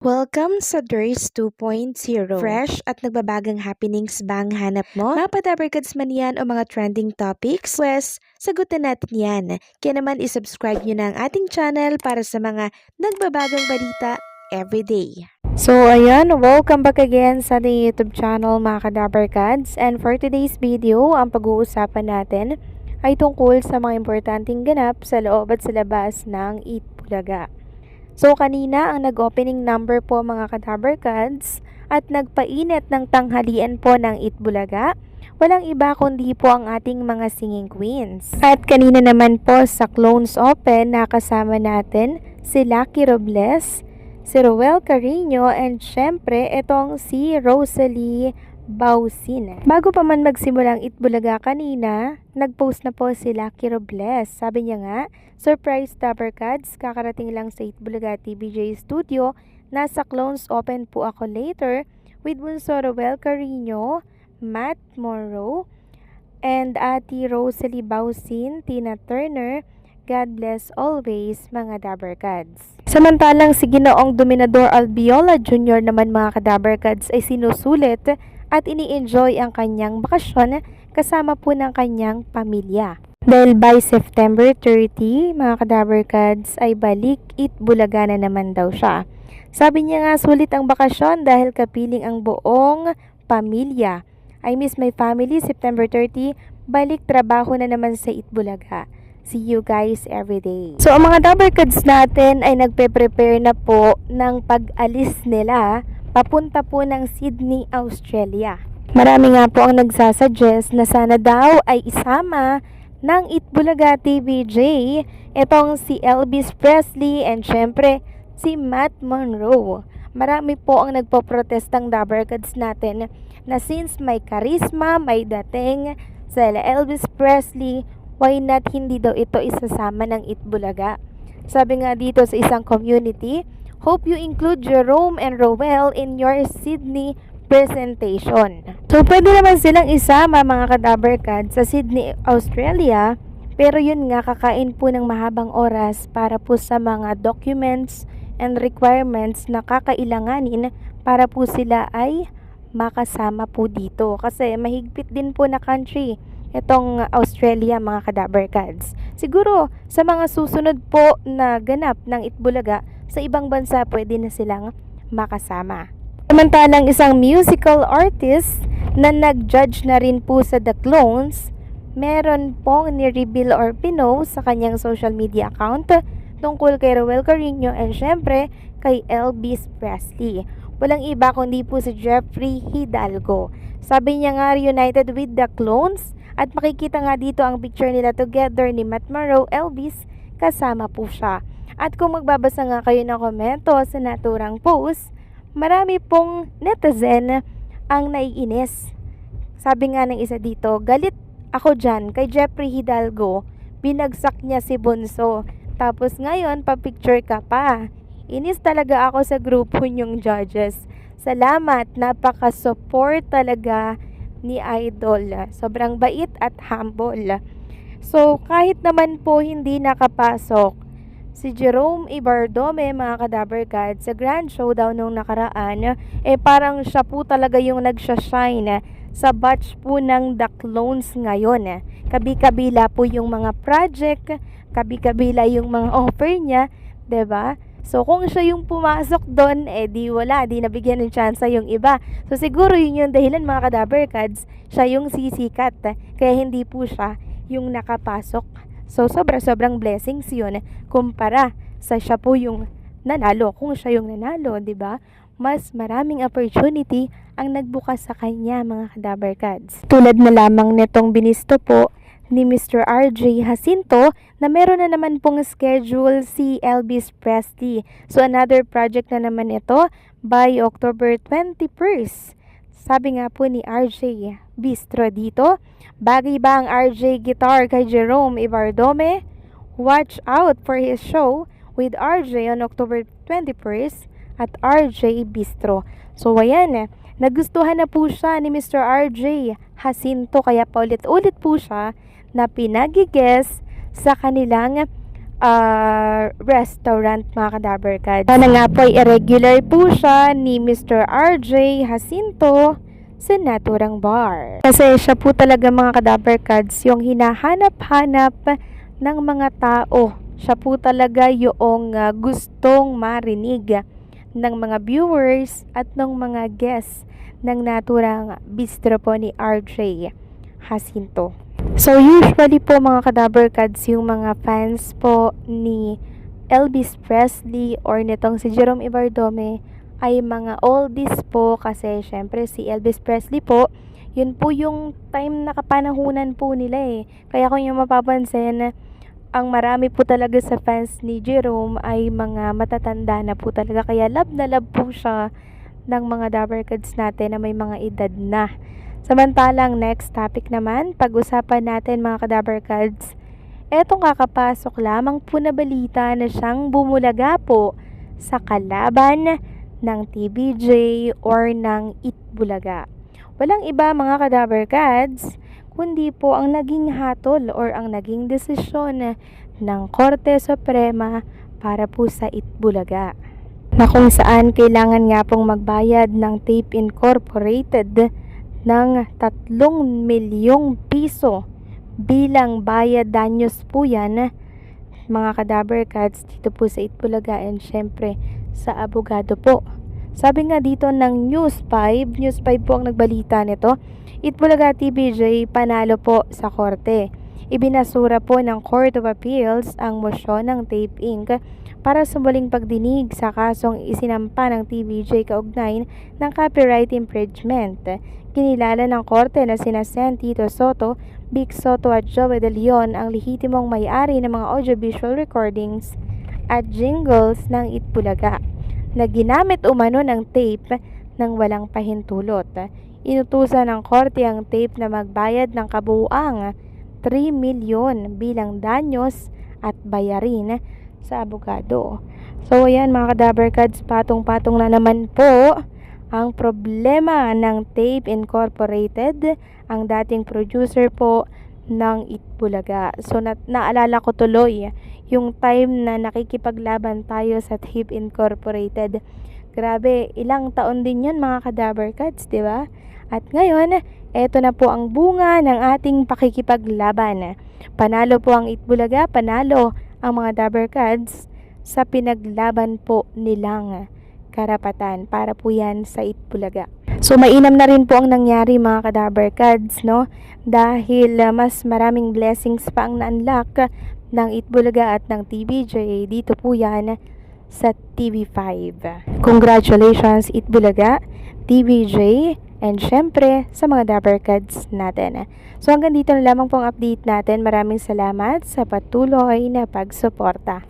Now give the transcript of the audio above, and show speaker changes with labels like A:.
A: Welcome sa DRS 2.0. Fresh at nagbabagang happenings ba ang hanap mo? Mga padabarkads man yan o mga trending topics? Pwes, sagutin natin yan. Kaya naman isubscribe nyo na ang ating channel para sa mga nagbabagang balita everyday. So ayan, welcome back again sa ating YouTube channel mga kadabarkads. And for today's video, ang pag-uusapan natin ay tungkol sa mga importanteng ganap sa loob at sa labas ng Eat Bulaga. So kanina ang nag-opening number po mga kadabarkads at nagpainit ng tanghalian po ng Eat Bulaga. Walang iba kundi po ang ating mga singing queens. At kanina naman po sa Clones Open nakasama natin si Lucky Robles, si Roel Carino, and syempre itong si Rosalie Bausin. Bago pa man magsimula ang Eat Bulaga kanina, nag-post na po si Lucky Robles. Sabi niya nga, surprise Dabarkads, kakarating lang sa Eat Bulaga TVJ Studio. Nasa Clones Open po ako later with Bunso Roel Carino, Matt Morrow, and Ate Rosalie Bausin, Tina Turner. God bless always mga Dabarkads. Samantalang si Ginoong Dominador Albiola Jr. naman mga Kadabarkads ay sinusulit at ini-enjoy ang kanyang bakasyon kasama po ng kanyang pamilya. Dahil by September 30, mga Kadabarkads ay balik Eat Bulaga na naman daw siya. Sabi niya nga sulit ang bakasyon dahil kapiling ang buong pamilya. I miss my family, September 30, balik trabaho na naman sa Eat Bulaga. See you guys everyday. So ang mga Dabarkads natin ay nagpe-prepare na po ng pag-alis nila papunta po ng Sydney, Australia. Marami nga po ang nagsasuggest na sana daw ay isama ng Eat Bulaga TVJ itong si Elvis Presley and syempre si Matt Monroe. Marami po ang nagpo-protestang Dabarkads natin na since may charisma, may dating sa Elvis Presley, why not hindi daw ito isasama ng Eat Bulaga? Sabi nga dito sa isang community, hope you include Jerome and Roel in your Sydney presentation. So, pwede naman silang isama mga Kadabarkads sa Sydney, Australia. Pero yun nga, kakain po ng mahabang oras para po sa mga documents and requirements na kakailanganin para po sila ay makasama po dito. Kasi mahigpit din po na country itong Australia mga Kadabarkads. Siguro sa mga susunod po na ganap ng Eat Bulaga, sa ibang bansa pwede na silang makasama. Samantalang isang musical artist na nag-judge na rin po sa The Clones, meron pong ni-reveal or pinost sa kanyang social media account tungkol kay Roel Carino and syempre kay Elvis Presley. Walang iba kundi po si Jeffrey Hidalgo. Sabi niya nga reunited with The Clones at makikita nga dito ang picture nila together ni Matt Morrow, Elvis, kasama po siya. At kung magbabasa nga kayo ng komento sa naturang post, marami pong netizen ang naiinis. Sabi nga ng isa dito, galit ako dyan kay Jeffrey Hidalgo, binagsak niya si Bunso. Tapos ngayon, pa-picture ka pa. Inis talaga ako sa grupo niyong judges. Salamat, napaka-support talaga ni Idol. Sobrang bait at humble. So, kahit naman po hindi nakapasok si Jerome Ibardome mga Kadabarkads sa Grand Showdown nung nakaraan, parang siya po talaga yung nagsha-shine sa batch po ng The Clones ngayon. Kabi-kabila po yung mga project, kabi-kabila yung mga offer niya, 'di ba? So kung siya yung pumasok doon, di wala, di nabigyan ng chance yung iba. So siguro yun yung dahilan mga Kadabarkads, siya yung sisikat, kaya hindi po siya yung nakapasok. So, sobrang blessings yun kumpara sa siya po yung nanalo. Kung siya yung nanalo, di ba? Mas maraming opportunity ang nagbukas sa kanya, mga Kadabarkads. Tulad na lamang nitong binisto po ni Mr. RJ Jacinto na meron na naman pong schedule si Elvis Presley. So, another project na naman ito by October 21st. Sabi nga po ni RJ Bistro dito, bagay ba ang RJ guitar kay Jerome Ibardome? Watch out for his show with RJ on October 21st at RJ Bistro. So ayan, nagustuhan na po siya ni Mr. RJ Jacinto kaya paulit-ulit po siya na pinag-guess sa kanilang restaurant, mga ka-Dabarkads. Sana nga po ay irregular po siya ni Mr. RJ Jacinto sa Naturang Bar. Kasi siya po talaga, mga ka-Dabarkads, yung hinahanap-hanap ng mga tao. Siya po talaga yung gustong marinig ng mga viewers at ng mga guests ng Naturang Bistro po ni RJ Jacinto. So usually po, mga ka-Dabarkads, yung mga fans po ni Elvis Presley or nitong si Jerome Ibardome ay mga oldies po, kasi syempre si Elvis Presley po, yun po yung time na kapanahunan po nila eh. Kaya kung yung mapapansin, ang marami po talaga sa fans ni Jerome ay mga matatanda na po talaga. Kaya love na love po siya ng mga Dabarkads natin na may mga edad na. Samantalang next topic naman, pag-usapan natin, mga ka-Dabarkads, etong kakapasok lamang po na balita na siyang bumulaga po sa kalaban ng TVJ or ng Itbulaga. Walang iba, mga ka-Dabarkads, kundi po ang naging hatol or ang naging desisyon ng Korte Suprema para po sa Itbulaga, na kung saan kailangan nga pong magbayad ng Tape Incorporated ng 3 milyong piso bilang bayad danyos po yan, mga ka-Dabarkads, dito po sa Itbulaga and syempre sa abogado po. Sabi nga dito ng News 5 po ang nagbalita nito, Itbulaga TVJ panalo po sa korte. Ibinasura po ng Court of Appeals ang mosyon ng Tape Inc. para sa muling pagdinig sa kasong isinampa ng TVJ kaugnay ng copyright infringement. Kinilala ng korte na sina Sen Tito Soto, Vic Soto at Joey De Leon ang lehitimong may-ari ng mga audiovisual recordings at jingles ng Itbulaga na ginamit umano ng tape ng walang pahintulot. Inutusan ng korte ang tape na magbayad ng kabuuang 3 milyon bilang danyos at bayarin sa abogado. So ayan, mga ka-Dabarkads, patong-patong na naman po ang problema ng Tape Incorporated, ang dating producer po ng Itbulaga. So naalala ko tuloy yung time na nakikipaglaban tayo sa Tape Incorporated. Grabe, ilang taon din yun, mga ka-Dabarkads, di ba? At ngayon, eto na po ang bunga ng ating pakikipaglaban. Panalo po ang Itbulaga, panalo ang mga Dabarkads sa pinaglaban po nilang karapatan para po yan sa Itbulaga. So mainam na rin po ang nangyari, mga ka-Dabarkads, no? Dahil mas maraming blessings pa ang na-unlock ng Itbulaga at ng TVJ. Dito po yan sa TV5. Congratulations, Itbulaga, TVJ, and syempre sa mga Dabarkads natin. So hanggang dito na lamang pong update natin. Maraming salamat sa patuloy na pagsuporta.